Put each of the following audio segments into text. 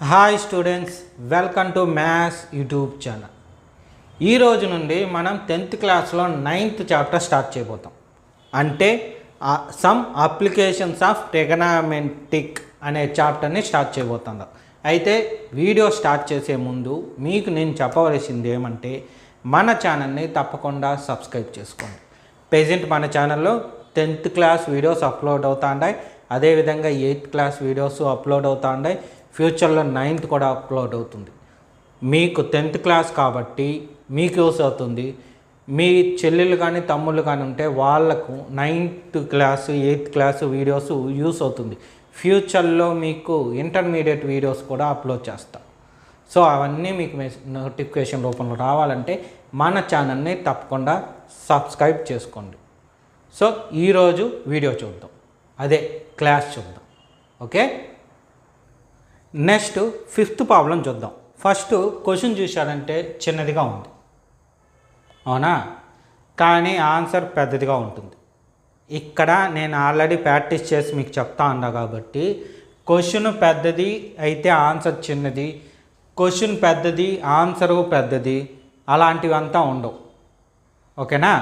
Hi students, welcome to maths YouTube channel. ఈ రోజు నుండి మనం 10th క్లాస్లో 9th చాప్టర్ స్టార్ట్ చేయబోతాం. అంటే సమ్ అప్లికేషన్స్ ఆఫ్ ట్రిగనామెట్రిక్ అనే చాప్టర్ని స్టార్ట్ చేయబోతున్నాం. అయితే వీడియో స్టార్ట్ చేసే ముందు మీకు నేను చెప్పవలసింది ఏమంటే మన ఛానల్ని తప్పకుండా సబ్స్క్రైబ్ చేసుకోండి. ప్రెజెంట్ మన ఛానల్లో 10th క్లాస్ వీడియోస్ అప్లోడ్ అవుతా ఉన్నాయి. అదేవిధంగా 8th క్లాస్ వీడియోస్ అప్లోడ్ అవుతా ఉన్నాయి. ఫ్యూచర్లో 9th కూడా అప్లోడ్ అవుతుంది. మీకు 10th క్లాస్ కాబట్టి మీకు యూస్ అవుతుంది. మీ చెల్లెళ్ళు కానీ తమ్ముళ్ళు కానీ ఉంటే వాళ్ళకు 9th class 8th class videos use అవుతుంది. ఫ్యూచర్లో మీకు ఇంటర్మీడియట్ వీడియోస్ కూడా అప్లోడ్ చేస్తాం. సో అవన్నీ మీకు నోటిఫికేషన్ రూపంలో రావాలంటే మన ఛానల్ని తప్పకుండా సబ్స్క్రైబ్ చేసుకోండి. సో ఈరోజు వీడియో చూద్దాం, అదే క్లాస్ చూద్దాం. ఓకే, నెక్స్ట్ 5th ప్రాబ్లం చూద్దాం. ఫస్ట్ క్వశ్చన్ చూశారంటే చిన్నదిగా ఉంది, అవునా, కానీ ఆన్సర్ పెద్దదిగా ఉంటుంది. ఇక్కడ నేను ఆల్రెడీ ప్రాక్టీస్ చేసి మీకు చెప్తా ఉన్నా కాబట్టి క్వశ్చన్ పెద్దది అయితే ఆన్సర్ చిన్నది, క్వశ్చన్ పెద్దది ఆన్సరు పెద్దది, అలాంటివి అంతా ఉండవు. ఓకేనా,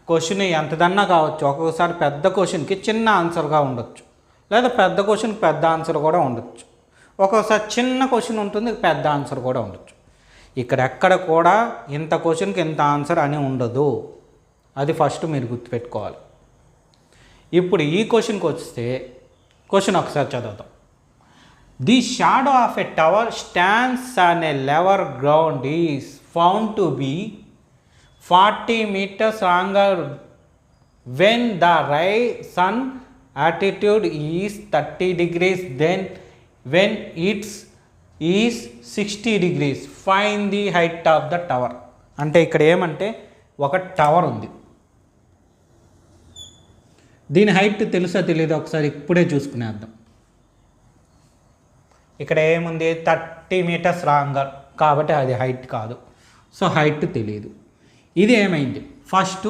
క్వశ్చన్ ఎంతదన్నా కావచ్చు. ఒక్కొక్కసారి పెద్ద క్వశ్చన్కి చిన్న ఆన్సర్గా ఉండొచ్చు, లేదా పెద్ద క్వశ్చన్కి పెద్ద ఆన్సర్ కూడా ఉండొచ్చు. ఒక్కొక్కసారి చిన్న క్వశ్చన్ ఉంటుంది, పెద్ద ఆన్సర్ కూడా ఉండొచ్చు. ఇక్కడ ఎక్కడ కూడా ఇంత క్వశ్చన్కి ఇంత ఆన్సర్ అని ఉండదు. అది ఫస్ట్ మీరు గుర్తుపెట్టుకోవాలి. ఇప్పుడు ఈ క్వశ్చన్కి వస్తే క్వశ్చన్ ఒకసారి చదువుతాం. The shadow of a tower stands on a level ground is found to be 40 meters longer when the sun attitude is 30 degrees, then when it is 60 degrees find the height of the tower. అంటే ఇక్కడ ఏమంటే ఒక tower ఉంది, దీని height తెలుసా తెలియదు ఒకసారి ఇప్పుడే చూసుకునేద్దాం. ఇక్కడ ఏముంది 30 meters లాంగర్ కాబట్టి అది హైట్ కాదు. సో హైట్ తెలియదు. ఇది ఏమైంది, ఫస్ట్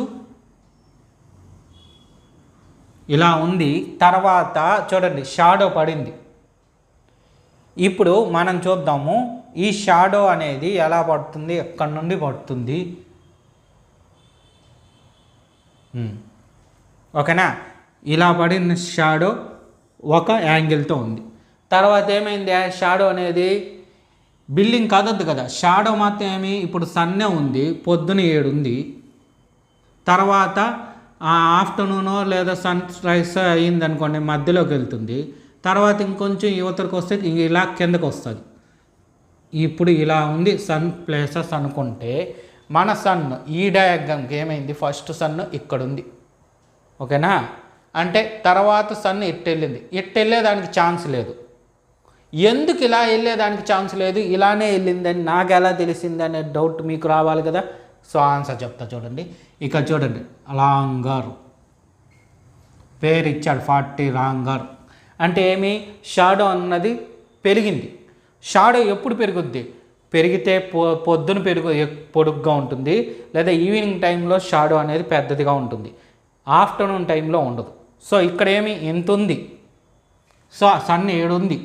ఇలా ఉంది, తర్వాత చూడండి షాడో పడింది. ఇప్పుడు మనం చూద్దాము ఈ షాడో అనేది ఎలా పడుతుంది, ఎక్కడి నుండి పడుతుంది. ఓకేనా, ఇలా పడిన షాడో ఒక యాంగిల్తో ఉంది. తర్వాత ఏమైంది, షాడో అనేది బిల్డింగ్ కదద్దు కదా, షాడో మాత్రం ఏమి ఇప్పుడు సన్నే ఉంది, పొద్దున 7 ఉంది, తర్వాత ఆఫ్టర్నూనో లేదా సన్ రైజ్ అయ్యింది అనుకోండి మధ్యలోకి వెళ్తుంది, తర్వాత ఇంకొంచెం యువతలకు వస్తే ఇలా కిందకు వస్తుంది. ఇప్పుడు ఇలా ఉంది సన్ ప్లేసెస్ అనుకుంటే మన సన్ ఈ డయాగ్రామ్కి ఏమైంది, ఫస్ట్ సన్ ఇక్కడ ఉంది. ఓకేనా, అంటే తర్వాత సన్ ఇటు వెళ్ళింది, ఇటు వెళ్ళేదానికి ఛాన్స్ లేదు. ఎందుకు ఇలా వెళ్ళేదానికి ఛాన్స్ లేదు, ఇలానే వెళ్ళిందని నాకు ఎలా తెలిసింది అనే డౌట్ మీకు రావాలి కదా. సో ఆన్సర్ చెప్తా చూడండి. ఇక చూడండి, లాంగర్ పేరు ఇచ్చాడు 40 లాంగర్ అంటే ఏమి, షాడో అన్నది పెరిగింది. షాడో ఎప్పుడు పెరుగుద్ది, పెరిగితే పొద్దున పొడుగ్గా ఉంటుంది, లేదా ఈవినింగ్ టైంలో షాడో అనేది పెద్దదిగా ఉంటుంది, ఆఫ్టర్నూన్ టైంలో ఉండదు. సో ఇక్కడ ఏమి ఎంత ఉంది, సో సన్ 7 ఉంది.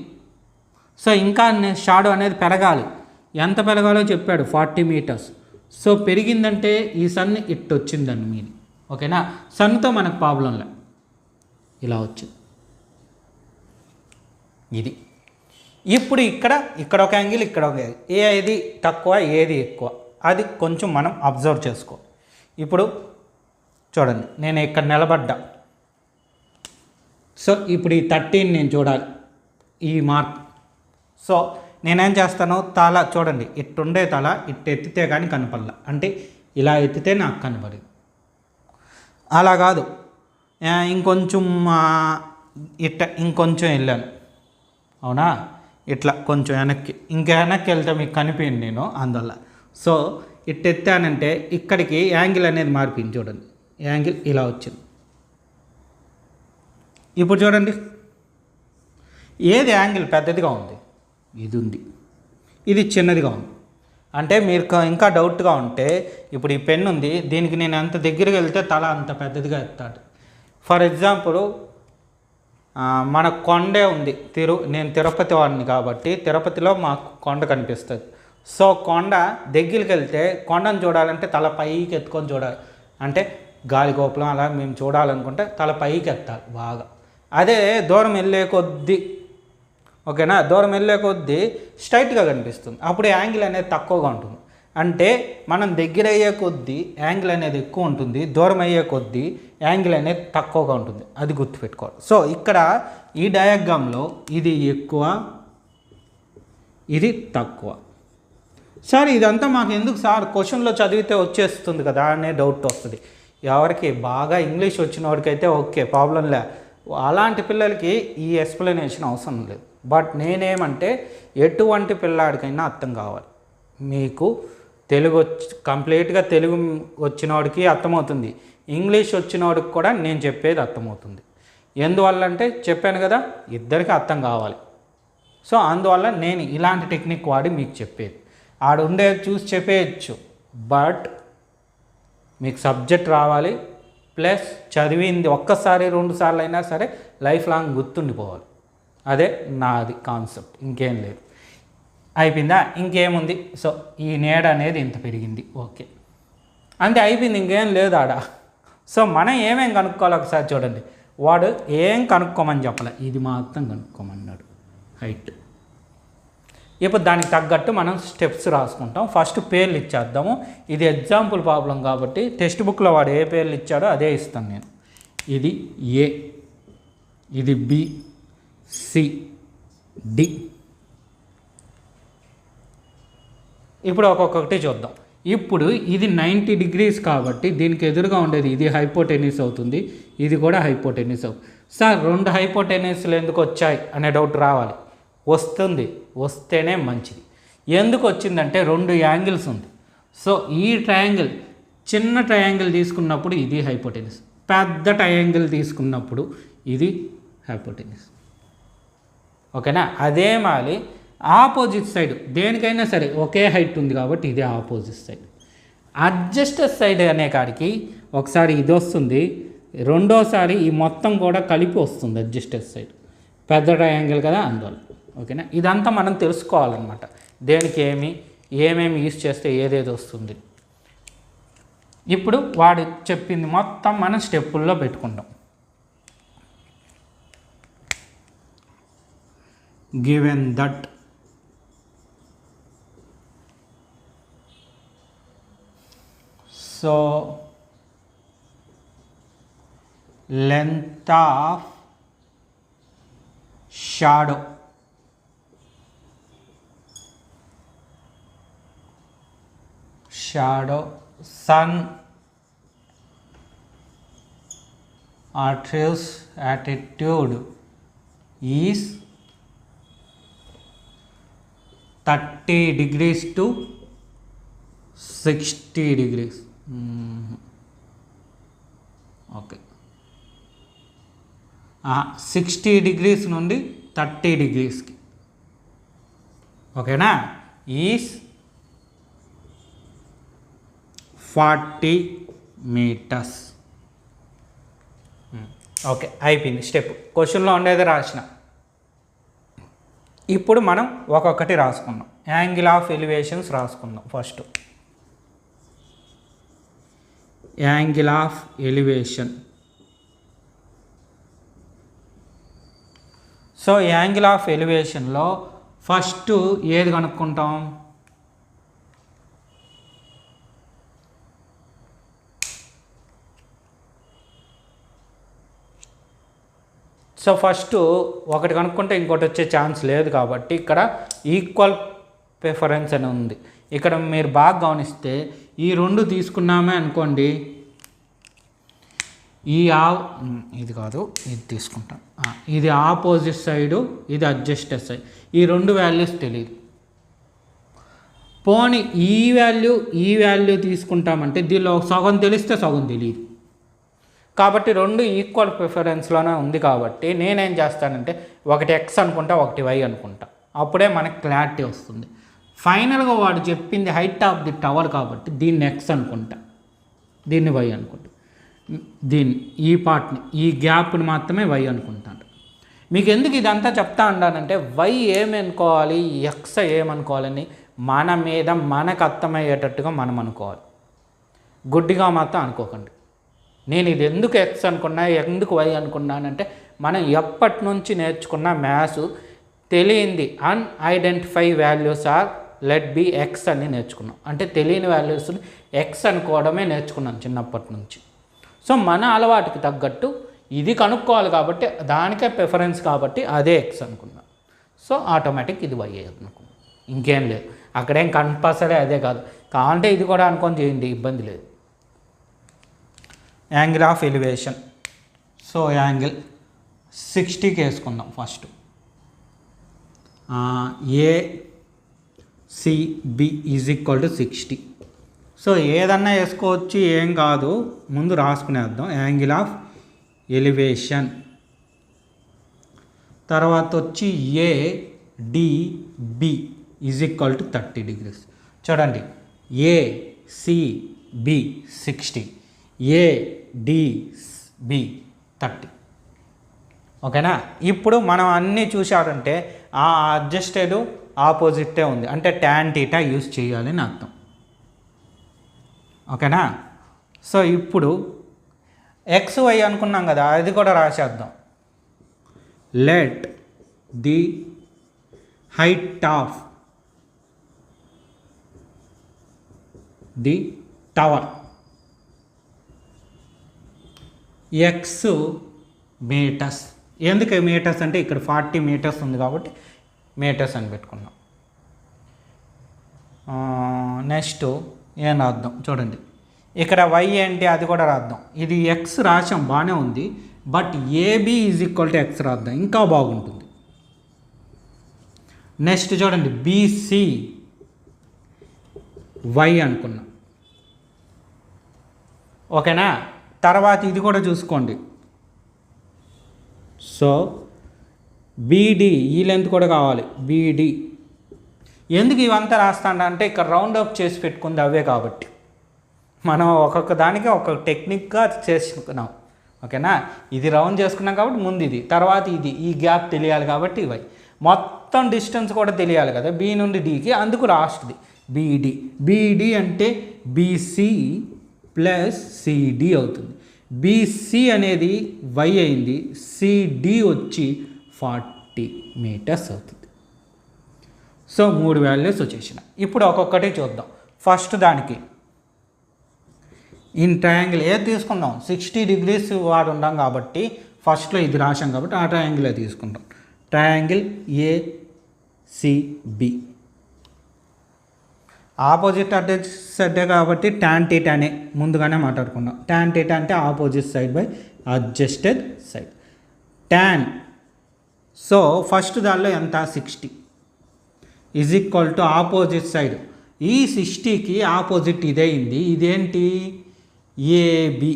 సో ఇంకా షాడో అనేది పెరగాలి. ఎంత పెరగాలో చెప్పాడు 40 meters. సో పెరిగిందంటే ఈ సన్ ఇట్టు వచ్చిందండి మీది. ఓకేనా, సన్తో మనకు ప్రాబ్లంలే, ఇలా వచ్చింది ఇది. ఇప్పుడు ఇక్కడ ఒక యాంగిల్, ఇక్కడ ఒక యాంగిల్, ఏది తక్కువ ఏది ఎక్కువ అది కొంచెం మనం అబ్జర్వ్ చేసుకో. ఇప్పుడు చూడండి, నేను ఇక్కడ నిలబడ్డా. సో ఇప్పుడు ఈ 13 నేను చూడాలి, ఈ మార్క్. సో నేనేం చేస్తాను, తల చూడండి, ఇట్టుండే తల ఇట్టు ఎత్తితే కానీ కనపడలా, అంటే ఇలా ఎత్తితే నాకు కనపడదు. అలా కాదు, ఇంకొంచెం ఇంకొంచెం వెళ్ళాను, అవునా, ఇట్లా కొంచెం ఇంకా వెనక్కి వెళ్తే మీకు కనిపించింది నేను అందువల్ల. సో ఇట్టు ఎత్తానంటే ఇక్కడికి యాంగిల్ అనేది మారిపోయింది. చూడండి, యాంగిల్ ఇలా వచ్చింది. ఇప్పుడు చూడండి, ఏది యాంగిల్ పెద్దదిగా ఉంది, ఇది ఉంది, ఇది చిన్నదిగా ఉంది. అంటే మీరు ఇంకా డౌట్గా ఉంటే ఇప్పుడు ఈ పెన్ ఉంది, దీనికి నేను ఎంత దగ్గరికి వెళ్తే తల అంత పెద్దదిగా ఎత్తాడు. ఫర్ ఎగ్జాంపుల్ మన కొండే ఉంది. నేను తిరుపతి వాడిని కాబట్టి తిరుపతిలో మాకు కొండ కనిపిస్తుంది. సో కొండ దగ్గరికి వెళ్తే కొండను చూడాలంటే తల పైకి ఎత్తుకొని చూడాలి. అంటే గాలి గోపురం అలా మేము చూడాలనుకుంటే తల పైకి ఎత్తాలి బాగా. అదే దూరం వెళ్ళే కొద్దీ ఓకేనా, దూరం వెళ్ళే కొద్దీ స్ట్రైట్గా కనిపిస్తుంది. అప్పుడు యాంగిల్ అనేది తక్కువగా ఉంటుంది. అంటే మనం దగ్గర అయ్యే కొద్దీ యాంగిల్ అనేది ఎక్కువ ఉంటుంది, దూరం అయ్యే కొద్దీ యాంగిల్ అనేది తక్కువగా ఉంటుంది. అది గుర్తుపెట్టుకోవాలి. సో ఇక్కడ ఈ డయాగ్రామ్లో ఇది ఎక్కువ, ఇది తక్కువ. సార్ ఇదంతా మాకు ఎందుకు సార్, క్వశ్చన్లో చదివితే వచ్చేస్తుంది కదా అనే డౌట్ వస్తుంది. ఎవరికి బాగా ఇంగ్లీష్ వచ్చిన వాడికైతే ఓకే, ప్రాబ్లం లే. అలాంటి పిల్లలకి ఈ ఎక్స్ప్లెనేషన్ అవసరం లేదు. బట్ నేనేమంటే ఎటువంటి పిల్లాడికైనా అర్థం కావాలి. మీకు తెలుగు కంప్లీట్గా తెలుగు వచ్చినవాడికి అర్థమవుతుంది, ఇంగ్లీష్ వచ్చినవాడికి కూడా నేను చెప్పేది అర్థమవుతుంది. ఎందువల్ల అంటే చెప్పాను కదా, ఇద్దరికి అర్థం కావాలి. సో అందువల్ల నేను ఇలాంటి టెక్నిక్ వాడి మీకు చెప్పేది. ఆడుండేది చూసి చెప్పేయచ్చు, బట్ మీకు సబ్జెక్ట్ రావాలి, ప్లస్ చదివింది ఒక్కసారి 2 సార్లు అయినా సరే లైఫ్ లాంగ్ గుర్తుండిపోవాలి. అదే నాది కాన్సెప్ట్, ఇంకేం లేదు. అయిపోయిందా? ఇంకేముంది? సో ఈ నీడ అనేది ఇంత పెరిగింది, ఓకే అంతే, అయిపోయింది, ఇంకేం లేదు ఆడ. సో మనం ఏమేం కనుక్కోవాలి ఒకసారి చూడండి. వాడు ఏం కనుక్కోమని చెప్పలే, ఇది మాత్రం కనుక్కోమన్నాడు, హైట్. ఇప్పుడు దానికి తగ్గట్టు మనం స్టెప్స్ రాసుకుంటాం. ఫస్ట్ పేర్లు ఇచ్చేద్దాము. ఇది ఎగ్జాంపుల్ ప్రాబ్లం కాబట్టి టెక్స్ట్ బుక్లో వాడు ఏ పేర్లు ఇచ్చాడో అదే ఇస్తాను నేను. ఇది ఏ, ఇది బి, సి, డి. ఇప్పుడు ఒక్కొక్కటి చూద్దాం. ఇప్పుడు ఇది 90 degrees కాబట్టి దీనికి ఎదురుగా ఉండేది ఇది హైపోటెన్యూస్ అవుతుంది, ఇది కూడా హైపోటెన్యూస్ అవుతుంది. సార్ 2 హైపోటెన్యూస్లు ఎందుకు వచ్చాయి అనే డౌట్ రావాలి. వస్తేనే మంచిది. ఎందుకు వచ్చిందంటే 2 యాంగిల్స్ ఉంది. సో ఈ ట్రయాంగిల్, చిన్న ట్రయాంగిల్ తీసుకున్నప్పుడు ఇది హైపోటెన్యూస్, పెద్ద ట్రయాంగిల్ తీసుకున్నప్పుడు ఇది హైపోటెన్యూస్, ఓకేనా. అదే మాలి ఆపోజిట్ సైడ్ దేనికైనా సరే ఒకే హైట్ ఉంది కాబట్టి ఇదే ఆపోజిట్ సైడ్. అడ్జస్టెడ్ సైడ్ అనే కాడికి ఒకసారి ఇది వస్తుంది, రెండోసారి ఈ మొత్తం కూడా కలిపి వస్తుంది అడ్జస్టెడ్ సైడ్. పెద్ద ట్రయాంగిల్ కదా అందువల్ల, ఓకేనా. ఇదంతా మనం తెలుసుకోవాలన్నమాట, దేనికి ఏమేమి యూజ్ చేస్తే ఏదేది వస్తుంది. ఇప్పుడు వాడు చెప్పింది మొత్తం మనం స్టెప్పుల్లో పెట్టుకుంటాం. Given that so length of shadow sun attributes attitude is 30 degrees to 60 degrees. Okay, 60 degrees నుండి 30 degreesకి, ఓకేనా. Is 40 meters. ఓకే, అయిపోయింది స్టెప్. క్వశ్చన్లో ఉండేది రాసిన. ఇప్పుడు మనం ఒక్కొక్కటి రాసుకుందాం. యాంగిల్ ఆఫ్ ఎలివేషన్స్ రాసుకుందాం. First angle of elevation. So angle of ఎలివేషన్లో ఫస్ట్ ఏది కనుక్కుంటాం? సో ఫస్ట్ ఒకటి కనుక్కుంటే ఇంకోటి వచ్చే ఛాన్స్ లేదు కాబట్టి ఇక్కడ ఈక్వల్ ప్రిఫరెన్స్ అని ఉంది. ఇక్కడ మీరు బాగా గమనిస్తే ఈ 2 తీసుకున్నామే అనుకోండి, ఇది కాదు, ఇది తీసుకుంటాం. ఇది ఆపోజిట్ సైడు, ఇది అడ్జస్టెడ్ సైడ్. ఈ 2 వాల్యూస్ తెలియదు. పోనీ ఈ వాల్యూ తీసుకుంటామంటే దీనిలో సగం తెలిస్తే సగం తెలియదు. కాబట్టి 2 ఈక్వల్ ప్రిఫరెన్స్లోనే ఉంది కాబట్టి నేనేం చేస్తానంటే ఒకటి ఎక్స్ అనుకుంటా, ఒకటి వై అనుకుంటా. అప్పుడే మనకి క్లారిటీ వస్తుంది. ఫైనల్గా వాడు చెప్పింది హైట్ ఆఫ్ ది టవర్ కాబట్టి దీన్ని ఎక్స్ అనుకుంటా, దీన్ని వై అనుకుంటా, ఈ పార్ట్ని, ఈ గ్యాప్ని మాత్రమే వై అనుకుంటాను. మీకు ఎందుకు ఇదంతా చెప్తా ఉన్నానంటే వై ఏమనుకోవాలి, ఎక్స్ ఏమనుకోవాలని మన మీద మనకు అర్థమయ్యేటట్టుగా మనం అనుకోవాలి. గుడ్డిగా మాత్రం అనుకోకండి. నేను ఇది ఎందుకు ఎక్స్ అనుకున్నా, ఎందుకు వై అనుకున్నానంటే మనం ఎప్పటి నుంచి నేర్చుకున్న మ్యాథ్స్ తెలియంది unidentify values are let be x అని నేర్చుకున్నాం. అంటే తెలియని వాల్యూస్ని ఎక్స్ అనుకోవడమే నేర్చుకున్నాం చిన్నప్పటి నుంచి. సో మన అలవాటుకి తగ్గట్టు ఇది కనుక్కోవాలి కాబట్టి దానికే ప్రిఫరెన్స్ కాబట్టి అదే ఎక్స్ అనుకున్నాం. సో ఆటోమేటిక్ ఇది వై అనుకున్నాం, ఇంకేం లేదు. అక్కడేం కంపల్సరీ అదే కాదు, కావాలంటే ఇది కూడా అనుకొని చేయండి, ఇబ్బంది లేదు. Angle of elevation. So angle 60కి వేసుకుందాం first. ACB is equal to 60. So ఏదన్నా వేసుకోవచ్చు, ఏం కాదు, ముందు రాసుకునేద్దాం. యాంగిల్ ఆఫ్ ఎలివేషన్ తర్వాత వచ్చి ADB is equal to 30 degrees. చూడండి, ఏసిబి 60, ఏడిబి 30. ఓకేనా? ఇప్పుడు మనం అన్నీ చూసారంటే ఆ అడ్జస్టెడ్ ఆపోజిటే ఉంది, అంటే tan θ యూజ్ చేయాలని అర్థం. ఓకేనా? సో ఇప్పుడు ఎక్స్ వై అనుకున్నాం కదా, అది కూడా రాసేద్దాం. Let the height of the tower X metres. ఎందుకు మీటర్స్ అంటే ఇక్కడ 40 meters ఉంది కాబట్టి మీటర్స్ అని పెట్టుకున్నాం. నెక్స్ట్ ఏం రాద్దాం చూడండి, ఇక్కడ వై ఏంటి అది కూడా రాద్దాం. ఇది ఎక్స్ రాసాం బాగానే ఉంది, but AB is equal to x రాద్దాం, ఇంకా బాగుంటుంది. నెక్స్ట్ చూడండి, బీసీ వై అనుకున్నాం. ఓకేనా? తర్వాత ఇది కూడా చూసుకోండి. సో బీడి ఈ లెంత్ కూడా కావాలి, బీడి. ఎందుకు ఇవంతా రాస్తాండ అంటే ఇక్కడ రౌండ్ అప్ చేసి పెట్టుకుంది అవే కాబట్టి మనం ఒక్కొక్క దానికి ఒక్కొక్క టెక్నిక్గా చేసుకున్నాం. ఓకేనా? ఇది రౌండ్ చేసుకున్నాం కాబట్టి ముందు ఇది, తర్వాత ఇది, ఈ గ్యాప్ తెలియాలి కాబట్టి ఇవి మొత్తం డిస్టెన్స్ కూడా తెలియాలి కదా బి నుండి డికి, అందుకు లాస్ట్ది బీడి. బీడి అంటే బీసీ ప్లస్ సిడి అవుతుంది. బీసీ అనేది వై అయింది, సిడి వచ్చి 40 meters అవుతుంది. సో 3 వాల్యూస్ వచ్చేసిన. ఇప్పుడు ఒక్కొక్కటి చూద్దాం. ఫస్ట్ దానికి ఇన్ ట్రయాంగిల్ ఏది తీసుకుందాం, 60 degrees వాడు ఉన్నాం కాబట్టి ఫస్ట్లో ఇది రాసాం కాబట్టి ఆ ట్రయాంగిల్ తీసుకుంటాం. ట్రయాంగిల్ ఏసిబి ఆపోజిట్ అడ్జస్ట్ కాబట్టి tan θ అనే ముందుగానే మాట్లాడుకున్నాం. tan θ అంటే opposite side by adjacent side. Tan, so first దానిలో ఎంత 60 is equal to opposite side. ఈ 60కి ఆపోజిట్ ఇదే అయింది, ఇదేంటి ఏబి.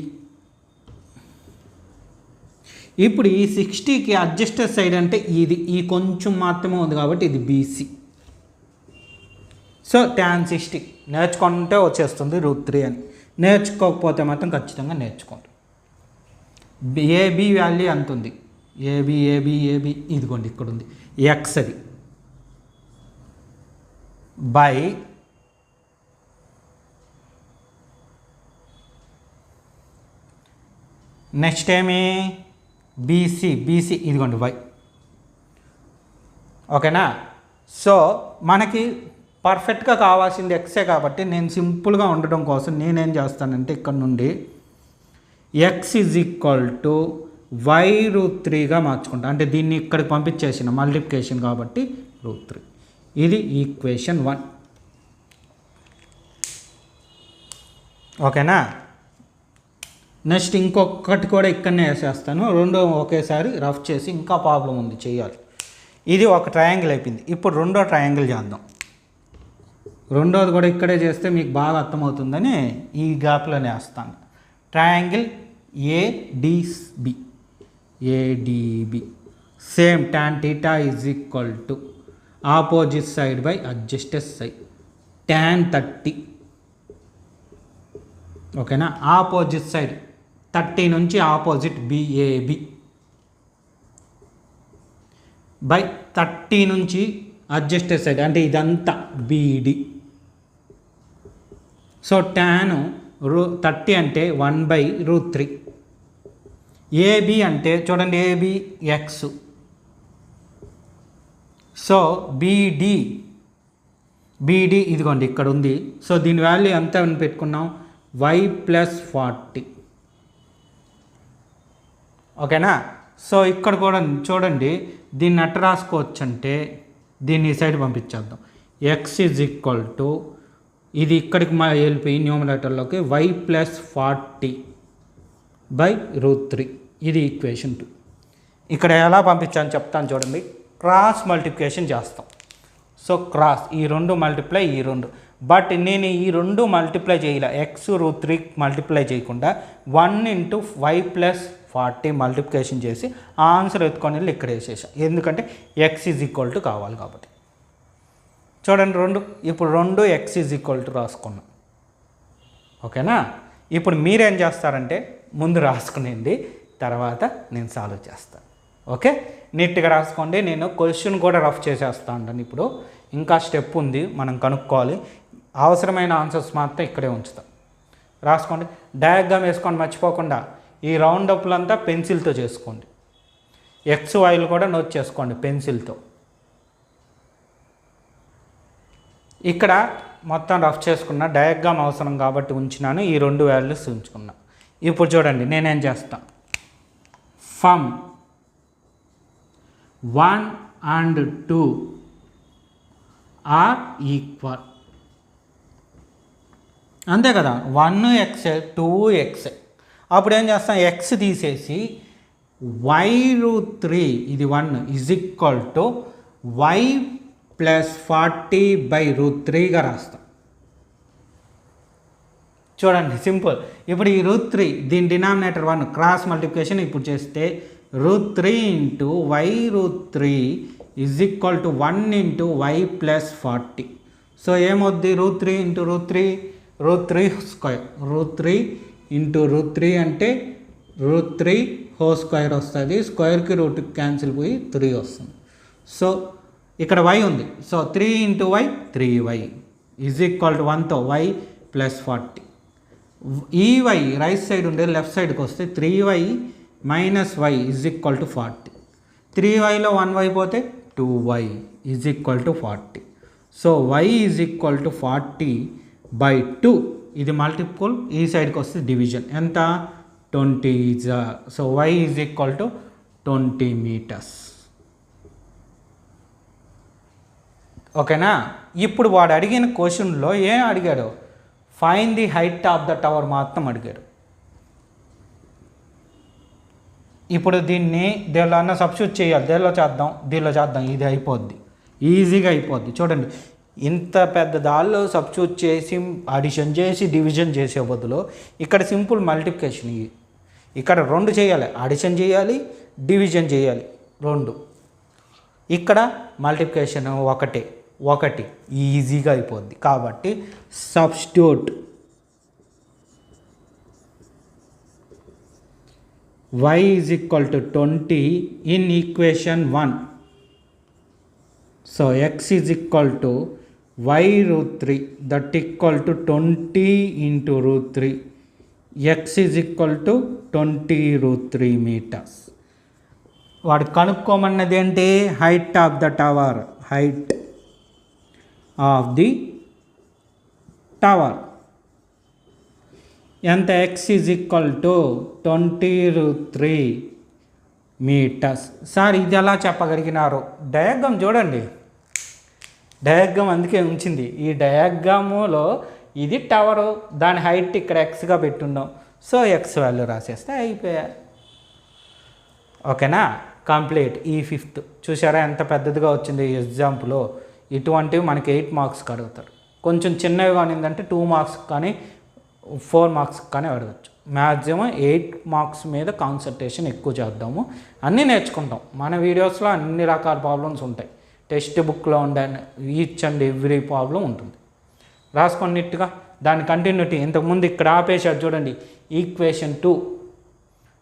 ఇప్పుడు ఈ 60కి అడ్జస్టెడ్ సైడ్ అంటే ఇది, ఈ కొంచెం మాత్రమే ఉంది కాబట్టి ఇది బీసీ. సో tan 60 నేర్చుకుంటే వచ్చేస్తుంది √3 అని. నేర్చుకోకపోతే మాత్రం ఖచ్చితంగా నేర్చుకోండి. ఏబి వాల్యూ ఎంత ఉంది, ఏబి ఏబి ఏబి ఇదిగోండి ఇక్కడ ఉంది, ఎక్స్ అది బై నెక్స్ట్ ఏమి బీసీ, బీసీ ఇదిగోండి వై. ఓకేనా? సో మనకి పర్ఫెక్ట్గా కావాల్సింది ఎక్సే కాబట్టి నేను సింపుల్గా ఉండడం కోసం నేనేం చేస్తానంటే ఇక్కడ నుండి ఎక్స్ ఈజ్ ఈక్వల్ టు y√3గా మార్చుకుంటాను. అంటే దీన్ని ఇక్కడికి పంపించేసిన మల్టిప్లికేషన్ కాబట్టి √3. ఇది ఈక్వేషన్ 1. ఓకేనా? నెక్స్ట్ ఇంకొకటి కూడా ఇక్కడనే వేసేస్తాను, రెండో ఒకేసారి రఫ్ చేసి ఇంకా ప్రాబ్లం ఉంది చేయాలి. ఇది ఒక ట్రయాంగిల్ అయిపోయింది. ఇప్పుడు రెండో ట్రయాంగిల్ చేద్దాం. రెండోది కూడా ఇక్కడే చేస్తే మీకు బాగా అర్థమవుతుందని ఈ గ్యాప్లోనే వేస్తాను. Triangle ADB, ADB same tan θ is equal to opposite side by adjacent side tan 30. ఓకేనా? ఆపోజిట్ సైడ్ 30 నుంచి ఆపోజిట్ బిఏబి. బై 30 నుంచి అడ్జస్టెడ్ సైడ్ అంటే ఇదంతా బీడి. సో tan 30 అంటే 1/√3. ఏబి అంటే చూడండి, ఏబి ఎక్స్. సో బీడి ఇదిగోండి ఇక్కడ ఉంది. సో దీని వాల్యూ ఎంత అని పెట్టుకున్నాం, y+40. ఓకేనా. సో ఇక్కడ కూడా చూడండి, దీన్ని అట్ట రాసుకోవచ్చు అంటే దీన్ని ఈ సైడ్ పంపించేద్దాం. x = ఇది ఇక్కడికి వెళ్ళిపోయి న్యూమరేటర్లోకి y+40/√3. ఇది ఈక్వేషన్ 2. ఇక్కడ ఎలా పంపించాలని చెప్తాను చూడండి. క్రాస్ మల్టిప్లికేషన్ చేస్తాం. సో క్రాస్ ఈ 2 మల్టిప్లై ఈ 2. బట్ నేను ఈ 2 మల్టిప్లై చేయలే, x√3 మల్టిప్లై చేయకుండా 1 × y+40 మల్టిప్లికేషన్ చేసి ఆ ఆన్సర్ ఎత్తుకొని వెళ్ళి ఇక్కడ వేసేసాం. ఎందుకంటే x = కావాలి కాబట్టి. చూడండి 2. ఇప్పుడు 2 x = రాసుకున్నాం. ఓకేనా. ఇప్పుడు మీరేం చేస్తారంటే ముందు రాసుకునేది, తర్వాత నేను సాల్వ్ చేస్తాను. ఓకే, నీట్గా రాసుకోండి. నేను క్వశ్చన్ కూడా రఫ్ చేసేస్తా ఉంటాను. ఇప్పుడు ఇంకా స్టెప్ ఉంది, మనం కనుక్కోవాలి. అవసరమైన ఆన్సర్స్ మాత్రం ఇక్కడే ఉంచుతాం. రాసుకోండి, డయాగ్రామ్ వేసుకోండి మర్చిపోకుండా. ఈ రౌండ్ అప్లంతా పెన్సిల్తో చేసుకోండి. ఎక్స్ వైలు కూడా నోట్ చేసుకోండి పెన్సిల్తో. ఇక్కడ మొత్తం రఫ్ చేసుకున్న, డయాగ్రామ్ అవసరం కాబట్టి ఉంచినాను. ఈ 2 వాల్యూస్ ఉంచుకున్నా. ఇప్పుడు చూడండి నేనేం చేస్తాను. From 1 and 2 are equal. అంతే కదా, 1x 2x. అప్పుడు ఏం చేస్తాం, x తీసేసి y√3 ఇది 1 = y+40/√3గా రాస్తాం. చూడండి సింపుల్. ఇప్పుడు ఈ √3 దీని డినామినేటర్ 1, క్రాస్ మల్టిప్లికేషన్ ఇప్పుడు చేస్తే √3 × y√3 = 1 × y+40. సో ఏమవుద్ది, √3 × √3 స్క్వేర్. √3 × √3 అంటే √3² వస్తుంది. స్క్వేర్కి రూట్ క్యాన్సిల్ పోయి 3 వస్తుంది. సో ఇక్కడ y ఉంది. So 3 × y 3y = 1తో y+40. ఈ y రైట్ సైడ్ ఉండే లెఫ్ట్ సైడ్కి వస్తే 3y - y = 40. 3yలో 1y పోతే 2y = 40. So y = 40/2. ఇది మల్టిపుల్, ఈ సైడ్కి వస్తే డివిజన్. ఎంత, 20. So y = 20 meters. ఓకేనా. ఇప్పుడు వాడు అడిగిన క్వశ్చన్లో ఏం అడిగాడు, find the height of the tower మాత్రం అడిగాడు. ఇప్పుడు దీన్ని దీనిలో అన్న సబ్స్టిట్యూట్ చేయాలి. దీనిలో చేద్దాం. ఇది అయిపోద్ది, ఈజీగా అయిపోద్ది. చూడండి, ఇంత పెద్ద దానిలో సబ్స్టిట్యూట్ చేసి అడిషన్ చేసి డివిజన్ చేసే బదులు ఇక్కడ సింపుల్ మల్టిప్లికేషన్. ఇక్కడ 2 చేయాలి, అడిషన్ చేయాలి, డివిజన్ చేయాలి 2. ఇక్కడ మల్టిప్లికేషన్ ఒకటి ఈజీగా అయిపోద్ది. కాబట్టి substitute y = 20 in equation 1. So x = y√3 that = 20 × √3. x = 20√3 meters. వాడు కనుక్కోమన్నది ఏంటి, height of the tower. Height of the tower ఎంత, x = 20√3 meters. సార్ ఇది ఎలా చెప్పగలిగినారు, డయాగ్రామ్ చూడండి. డయాగ్రామ్ అందుకే ఉంచింది. ఈ డయాగ్రాములో ఇది టవరు, దాని హైట్ ఇక్కడ ఎక్స్గా పెట్టున్నాం. సో ఎక్స్ వాల్యూ రాసేస్తే అయిపోయా. ఓకేనా, కంప్లీట్. ఈ 5th చూసారా ఎంత పెద్దదిగా వచ్చింది ఈ ఎగ్జాంపుల్లో. ఇటువంటివి మనకి 8 మార్క్స్కి అడుగుతారు. కొంచెం చిన్నవిగా ఉన్నదంటే 2 మార్క్స్ కానీ 4 మార్క్స్ కానీ అడగచ్చు. మ్యాక్సిమం 8 మార్క్స్ మీద కాన్సన్ట్రేషన్ ఎక్కువ చేద్దాము. అన్నీ నేర్చుకుంటాం. మన వీడియోస్లో అన్ని రకాల ప్రాబ్లమ్స్ ఉంటాయి. టెక్స్ట్ బుక్లో ఉండే ఈచ్ అండ్ ఎవ్రీ ప్రాబ్లం ఉంటుంది. రాసుకొని నీట్గా దాని కంటిన్యూటీ. ఇంతకుముందు ఇక్కడ ఆపేసాడు చూడండి, ఈక్వేషన్ 2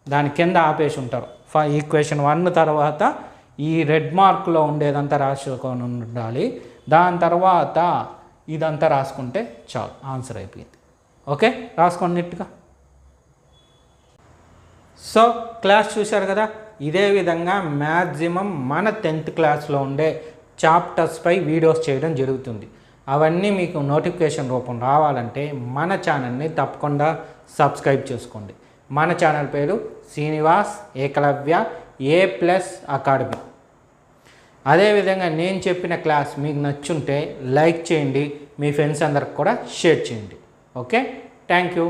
దాని కింద ఆపేసి ఉంటారు. ఈక్వేషన్ 1 తర్వాత ఈ రెడ్ మార్క్లో ఉండేదంతా రాసుకొని ఉండాలి. దాని తర్వాత ఇదంతా రాసుకుంటే చాలు, ఆన్సర్ అయిపోయింది. ఓకే, రాసుకోండి నీట్గా. సో క్లాస్ చూశారు కదా, ఇదే విధంగా మ్యాక్సిమం మన 10th క్లాస్లో ఉండే చాప్టర్స్పై వీడియోస్ చేయడం జరుగుతుంది. అవన్నీ మీకు నోటిఫికేషన్ రూపం రావాలంటే మన ఛానల్ని తప్పకుండా సబ్స్క్రైబ్ చేసుకోండి. మన ఛానల్ పేరు శ్రీనివాస్ ఏకలవ్య A+ అకాడమీ. అదేవిధంగా నేను చెప్పిన క్లాస్ మీకు నచ్చుంటే లైక్ చేయండి, మీ ఫ్రెండ్స్ అందరికి కూడా షేర్ చేయండి. Okay, thank you.